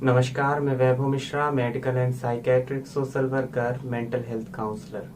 नमस्कार, मैं Vaibhav Mishra, medical and psychiatric social worker, mental health counsellor.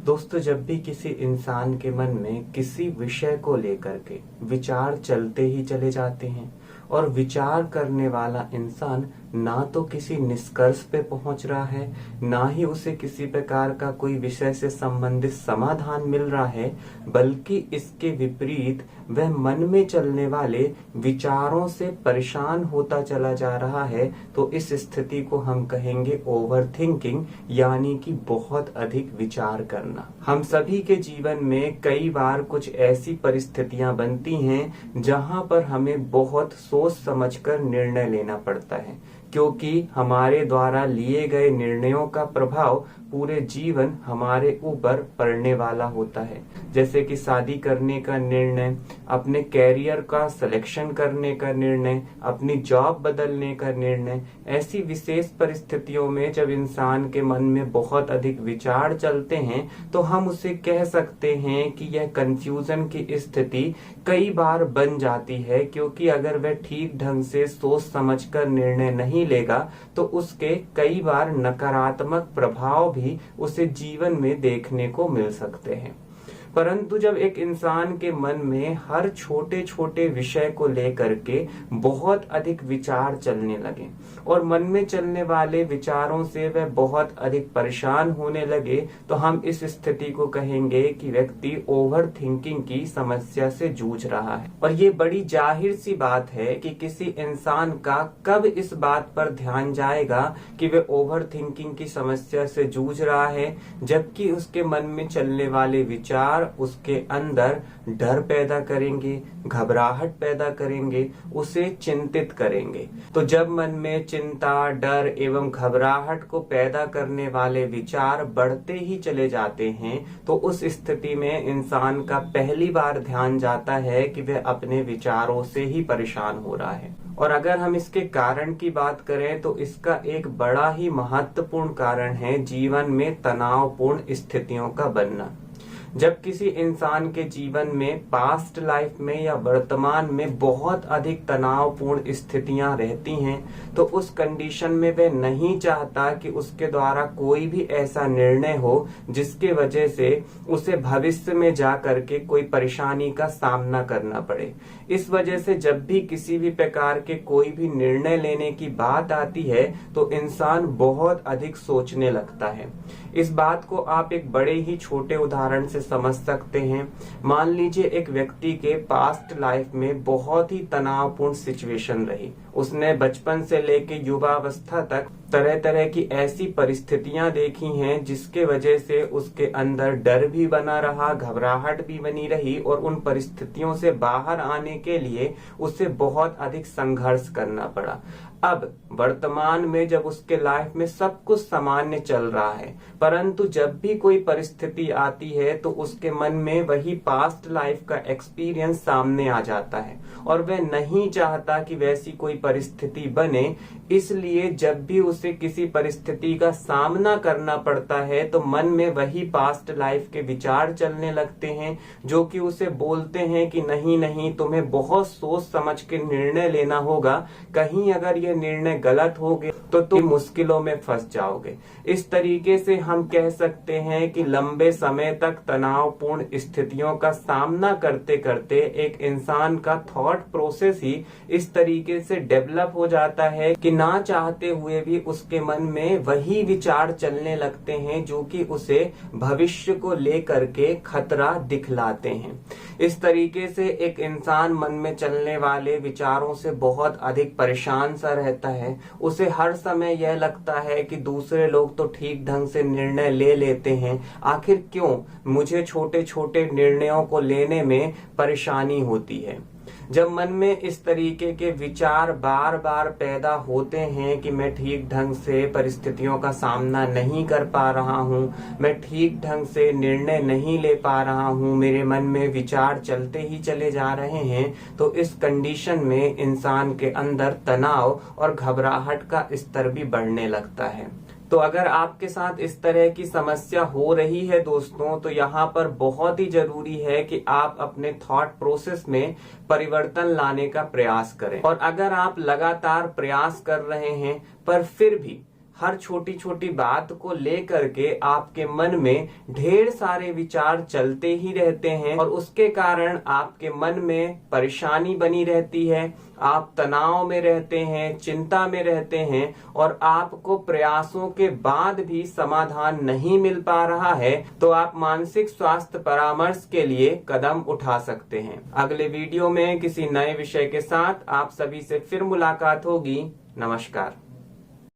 दोस्तों, जब भी किसी इंसान के मन में किसी विषय को लेकर के विचार चलते ही चले जाते हैं और विचार करने वाला इंसान ना तो किसी निष्कर्ष पे पहुंच रहा है, ना ही उसे किसी प्रकार का कोई विषय से संबंधित समाधान मिल रहा है, बल्कि इसके विपरीत वह मन में चलने वाले विचारों से परेशान होता चला जा रहा है, तो इस स्थिति को हम कहेंगे ओवर थिंकिंग, यानी कि बहुत अधिक विचार करना। हम सभी के जीवन में कई बार कुछ ऐसी परिस्थितियां बनती हैं जहां पर हमें बहुत सोच समझकर निर्णय लेना पड़ता है, क्योंकि हमारे द्वारा लिए गए निर्णयों का प्रभाव पूरे जीवन हमारे ऊपर पड़ने वाला होता है। जैसे कि शादी करने का निर्णय, अपने कैरियर का सिलेक्शन करने का निर्णय, अपनी जॉब बदलने का निर्णय। ऐसी विशेष परिस्थितियों में जब इंसान के मन में बहुत अधिक विचार चलते हैं तो हम उसे कह सकते हैं कि यह कंफ्यूजन की स्थिति कई बार बन जाती है, क्योंकि अगर वह ठीक ढंग से सोच समझकर निर्णय नहीं लेगा तो उसके कई बार नकारात्मक प्रभाव भी उसे जीवन में देखने को मिल सकते हैं। परंतु जब एक इंसान के मन में हर छोटे छोटे विषय को लेकर के बहुत अधिक विचार चलने लगे और मन में चलने वाले विचारों से वह बहुत अधिक परेशान होने लगे, तो हम इस स्थिति को कहेंगे कि व्यक्ति ओवर थिंकिंग की समस्या से जूझ रहा है। और ये बड़ी जाहिर सी बात है कि किसी इंसान का कब इस बात पर ध्यान जाएगा कि वह ओवर थिंकिंग की समस्या से जूझ रहा है, जबकि उसके मन में चलने वाले विचार उसके अंदर डर पैदा करेंगे, घबराहट पैदा करेंगे, उसे चिंतित करेंगे। तो जब मन में चिंता, डर एवं घबराहट को पैदा करने वाले विचार बढ़ते ही चले जाते हैं, तो उस स्थिति में इंसान का पहली बार ध्यान जाता है कि वह अपने विचारों से ही परेशान हो रहा है। और अगर हम इसके कारण की बात करें तो इसका एक बड़ा ही महत्वपूर्ण कारण है जीवन में तनावपूर्ण स्थितियों का बनना। जब किसी इंसान के जीवन में पास्ट लाइफ में या वर्तमान में बहुत अधिक तनावपूर्ण स्थितियां रहती हैं, तो उस कंडीशन में वह नहीं चाहता कि उसके द्वारा कोई भी ऐसा निर्णय हो जिसके वजह से उसे भविष्य में जा करके कोई परेशानी का सामना करना पड़े। इस वजह से जब भी किसी भी प्रकार के कोई भी निर्णय लेने की बात आती है तो इंसान बहुत अधिक सोचने लगता है। इस बात को आप एक बड़े ही छोटे उदाहरण से समझ सकते हैं। मान लीजिए एक व्यक्ति के पास्ट लाइफ में बहुत ही तनावपूर्ण सिचुएशन रही। उसने बचपन से लेके युवावस्था तक तरह तरह की ऐसी परिस्थितियां देखी हैं जिसके वजह से उसके अंदर डर भी बना रहा, घबराहट भी बनी रही, और उन परिस्थितियों से बाहर आने के लिए उसे बहुत अधिक संघर्ष करना पड़ा। अब वर्तमान में जब उसके लाइफ में सब कुछ सामान्य चल रहा है, परंतु जब भी कोई परिस्थिति आती है तो उसके मन में वही पास्ट लाइफ का एक्सपीरियंस सामने आ जाता है और वह नहीं चाहता कि वैसी कोई परिस्थिति बने। इसलिए जब भी उसे किसी परिस्थिति का सामना करना पड़ता है तो मन में वही पास्ट लाइफ के विचार चलने लगते हैं, जो कि उसे बोलते हैं कि नहीं नहीं, तुम्हें बहुत सोच समझ के निर्णय लेना होगा, कहीं अगर ये निर्णय गलत हो गए तो तुम मुश्किलों में फंस जाओगे। इस तरीके से हम कह सकते हैं कि लंबे समय तक तनावपूर्ण स्थितियों का सामना करते करते एक इंसान का थॉट प्रोसेस ही इस तरीके से डेवलप हो जाता है कि ना चाहते हुए भी उसके मन में वही विचार चलने लगते हैं जो कि उसे भविष्य को लेकर के खतरा दिखलाते हैं। इस तरीके से एक इंसान मन में चलने वाले विचारों से बहुत अधिक परेशान सा रहता है। उसे हर समय यह लगता है कि दूसरे लोग तो ठीक ढंग से निर्णय ले लेते हैं, आखिर क्यों मुझे छोटे छोटे निर्णयों को लेने में परेशानी होती है। जब मन में इस तरीके के विचार बार बार पैदा होते हैं कि मैं ठीक ढंग से परिस्थितियों का सामना नहीं कर पा रहा हूँ, मैं ठीक ढंग से निर्णय नहीं ले पा रहा हूँ, मेरे मन में विचार चलते ही चले जा रहे हैं, तो इस कंडीशन में इंसान के अंदर तनाव और घबराहट का स्तर भी बढ़ने लगता है। तो अगर आपके साथ इस तरह की समस्या हो रही है दोस्तों, तो यहाँ पर बहुत ही जरूरी है कि आप अपने थॉट प्रोसेस में परिवर्तन लाने का प्रयास करें। और अगर आप लगातार प्रयास कर रहे हैं पर फिर भी हर छोटी छोटी बात को लेकर के आपके मन में ढेर सारे विचार चलते ही रहते हैं और उसके कारण आपके मन में परेशानी बनी रहती है, आप तनाव में रहते हैं, चिंता में रहते हैं और आपको प्रयासों के बाद भी समाधान नहीं मिल पा रहा है, तो आप मानसिक स्वास्थ्य परामर्श के लिए कदम उठा सकते हैं। अगले वीडियो में किसी नए विषय के साथ आप सभी से फिर मुलाकात होगी। नमस्कार।